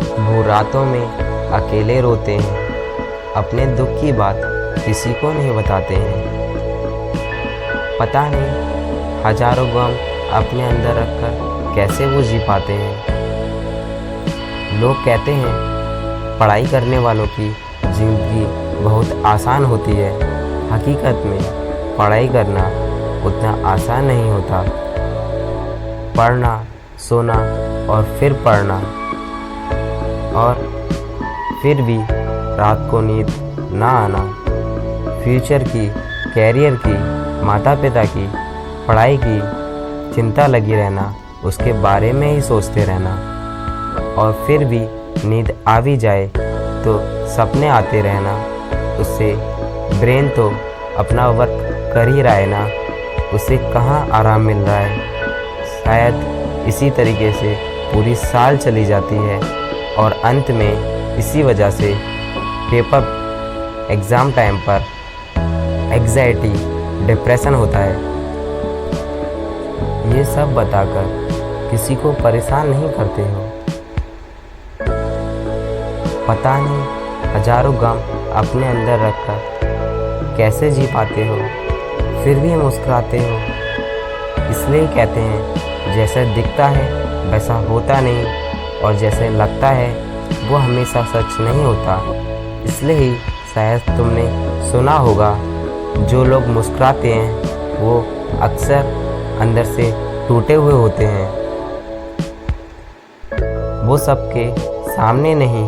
वो रातों में अकेले रोते हैं, अपने दुख की बात किसी को नहीं बताते हैं। पता नहीं हजारों गम अपने अंदर रखकर कैसे वो जी पाते हैं। लोग कहते हैं पढ़ाई करने वालों की ज़िंदगी बहुत आसान होती है। हकीकत में पढ़ाई करना उतना आसान नहीं होता। पढ़ना, सोना और फिर पढ़ना, और फिर भी रात को नींद ना आना, फ्यूचर की, कैरियर की, माता पिता की, पढ़ाई की चिंता लगी रहना, उसके बारे में ही सोचते रहना, और फिर भी नींद आ भी जाए तो सपने आते रहना। उससे ब्रेन तो अपना वर्क कर ही रहा है ना, उसे कहाँ आराम मिल रहा है। शायद इसी तरीके से पूरी साल चली जाती है और अंत में इसी वजह से पेपर एग्ज़ाम टाइम पर एग्ज़ाइटी, डिप्रेशन होता है। ये सब बताकर किसी को परेशान नहीं करते हो। पता नहीं हजारों गम अपने अंदर रखकर कैसे जी पाते हो, फिर भी मुस्कुराते हो। इसलिए कहते हैं जैसा दिखता है वैसा होता नहीं, और जैसे लगता है वो हमेशा सच नहीं होता। इसलिए ही शायद तुमने सुना होगा, जो लोग मुस्कुराते हैं वो अक्सर अंदर से टूटे हुए होते हैं। वो सबके सामने नहीं,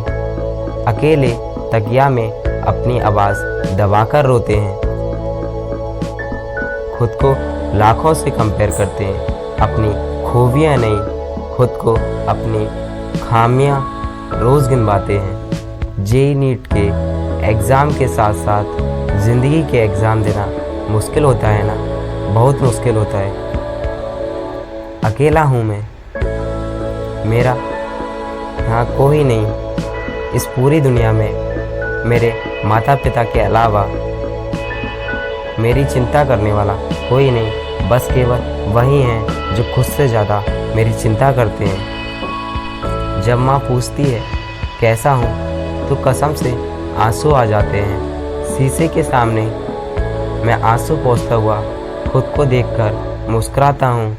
अकेले तकिया में अपनी आवाज़ दबाकर रोते हैं। खुद को लाखों से कंपेयर करते हैं, अपनी खूबियाँ नहीं, खुद को अपनी खामियाँ रोज़ गिनवाते हैं। जेईई नीट के एग्ज़ाम के साथ साथ ज़िंदगी के एग्ज़ाम देना मुश्किल होता है ना, बहुत मुश्किल होता है। अकेला हूँ मैं, मेरा यहाँ कोई नहीं इस पूरी दुनिया में, मेरे माता पिता के अलावा मेरी चिंता करने वाला कोई नहीं। बस केवल वही हैं जो खुद से ज़्यादा मेरी चिंता करते हैं। जब माँ पूछती है कैसा हूँ तो कसम से आंसू आ जाते हैं। शीशे के सामने मैं आंसू पोंछता हुआ खुद को देखकर मुस्कुराता हूँ।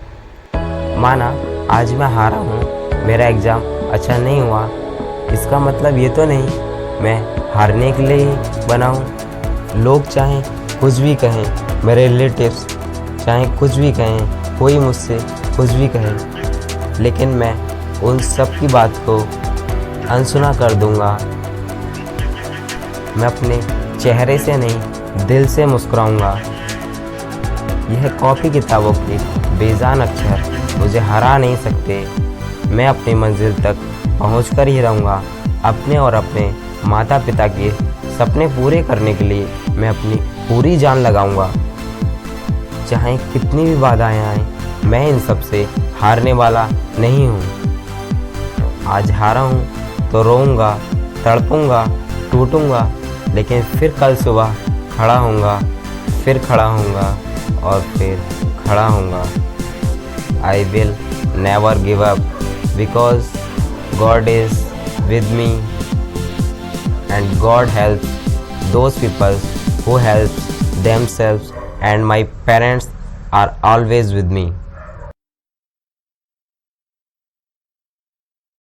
माना आज मैं हारा हूँ, मेरा एग्ज़ाम अच्छा नहीं हुआ, इसका मतलब ये तो नहीं मैं हारने के लिए ही बना हूँ। लोग चाहें कुछ भी कहें, मेरे रिलेटिव्स चाहें कुछ भी कहें, कोई मुझसे कुछ भी कहे, लेकिन मैं उन सब की बात को अनसुना कर दूँगा। मैं अपने चेहरे से नहीं, दिल से मुस्कुराऊँगा। यह कॉपी किताबों के बेजान अक्षर मुझे हरा नहीं सकते। मैं अपनी मंजिल तक पहुँच कर ही रहूँगा। अपने और अपने माता पिता के सपने पूरे करने के लिए मैं अपनी पूरी जान लगाऊँगा। चाहे कितनी भी बाधाएं आएँ, मैं इन सब से हारने वाला नहीं हूँ। आज हारा हूँ तो रोऊँगा, तड़पूँगा, टूटूँगा, लेकिन फिर कल सुबह खड़ा होऊंगा, फिर खड़ा होऊंगा और फिर खड़ा होऊंगा। I will never give up because God is with me and God helps those people who help themselves, and my parents are always with me.